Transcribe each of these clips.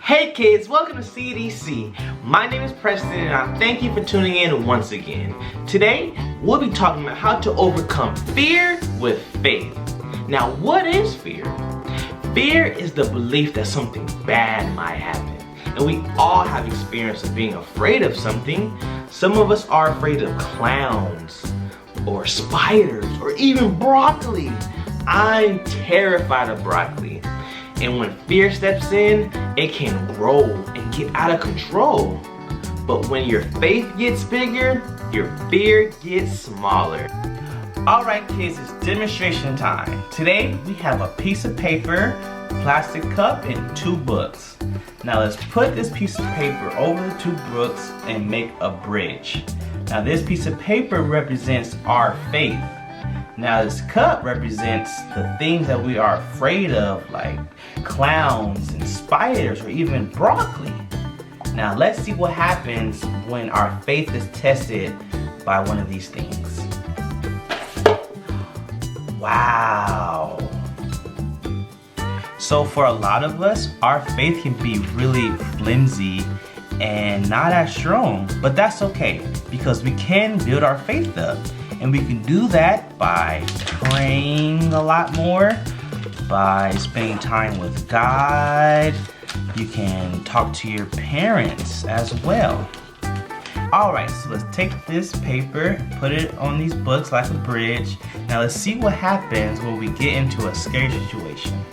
Hey kids, welcome to CBC. My name is Preston and I thank you for tuning in once again. Today, we'll be talking about how to overcome fear with faith. Now, what is fear? Fear is the belief that something bad might happen. And we all have experience of being afraid of something. Some of us are afraid of clowns, or spiders, or even broccoli. I'm terrified of broccoli. And when fear steps in, it can grow and get out of control. But when your faith gets bigger, your fear gets smaller. Alright kids, it's demonstration time. Today we have a piece of paper, plastic cup, and 2 books. Now let's put this piece of paper over the 2 books and make a bridge. Now this piece of paper represents our faith. Now this cup represents the things that we are afraid of, like clowns and spiders or even broccoli. Now let's see what happens when our faith is tested by one of these things. Wow. So for a lot of us, our faith can be really flimsy and not as strong, but that's okay because we can build our faith up. And we can do that by praying a lot more, by spending time with God. You can talk to your parents as well. Alright, so let's take this paper, put it on these books like a bridge. Now let's see what happens when we get into a scary situation.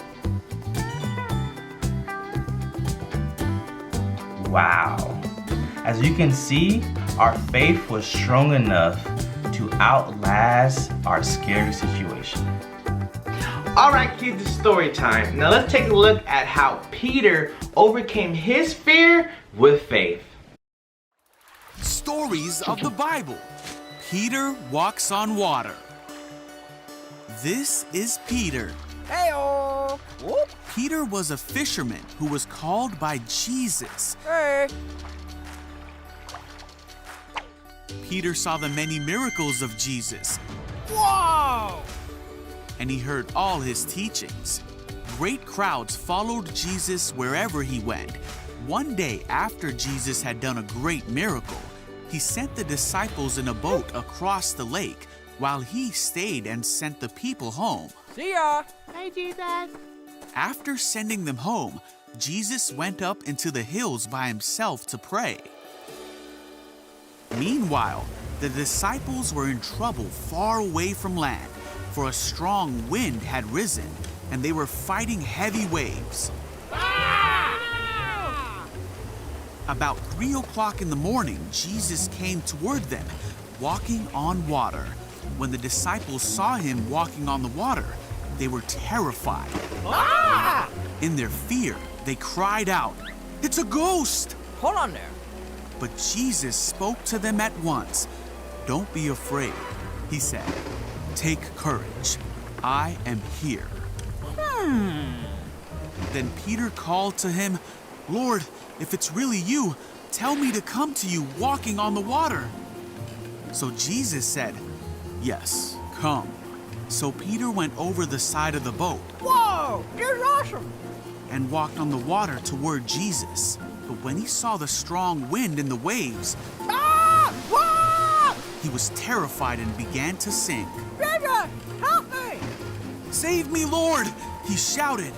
Wow. As you can see, our faith was strong enough to outlast our scary situation. Alright kids, it's story time. Now let's take a look at how Peter overcame his fear with faith. Stories of the Bible. Peter walks on water. This is Peter. Hey-o! Whoop. Peter was a fisherman who was called by Jesus. Hey! Peter saw the many miracles of Jesus. Whoa! And he heard all his teachings. Great crowds followed Jesus wherever he went. One day after Jesus had done a great miracle, he sent the disciples in a boat across the lake while he stayed and sent the people home. See ya! Hey, Jesus! After sending them home, Jesus went up into the hills by himself to pray. Meanwhile, the disciples were in trouble far away from land, for a strong wind had risen, and they were fighting heavy waves. Ah! About 3 o'clock in the morning, Jesus came toward them, walking on water. When the disciples saw him walking on the water, they were terrified. Ah! In their fear, they cried out, "It's a ghost!" Hold on there. But Jesus spoke to them at once. "Don't be afraid," he said. "Take courage. I am here." Then Peter called to him, "Lord, if it's really you, tell me to come to you walking on the water." So Jesus said, "Yes, come." So Peter went over the side of the boat Whoa! This is awesome! and walked on the water toward Jesus. But when he saw the strong wind and the waves, Ah! Whoa! he was terrified and began to sink. Jesus! Help me! "Save me, Lord!" he shouted.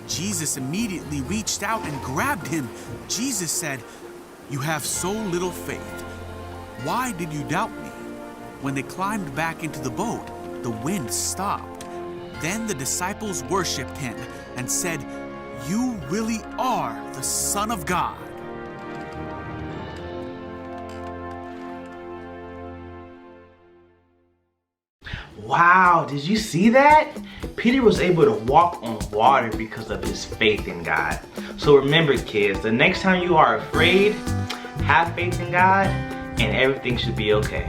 Jesus immediately reached out and grabbed him. Jesus said, "You have so little faith. Why did you doubt me?" When they climbed back into the boat, the wind stopped. Then the disciples worshiped him and said, "You really are the Son of God." Wow, did you see that? Peter was able to walk on water because of his faith in God. So remember kids, the next time you are afraid, have faith in God and everything should be okay.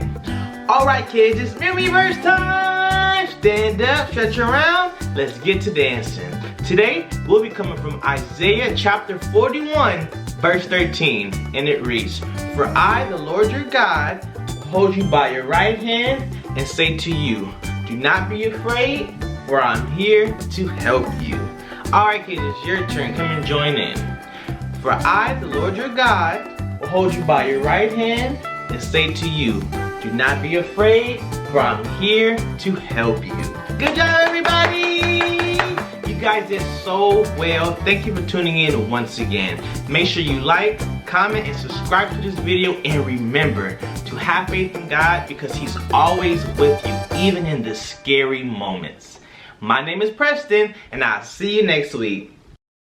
Alright kids, it's memory verse time! Stand up, stretch around, let's get to dancing. Today, we'll be coming from Isaiah chapter 41, verse 13, and it reads, "For I, the Lord your God, hold you by your right hand and say to you, do not be afraid, for I'm here to help you." Alright kids, it's your turn. Come and join in. For I, the Lord your God, will hold you by your right hand and say to you, do not be afraid, for I'm here to help you. Good job, everybody! You guys did so well. Thank you for tuning in once again. Make sure you like, comment, and subscribe to this video. And remember to have faith in God because He's always with you, even in the scary moments. My name is Preston, and I'll see you next week.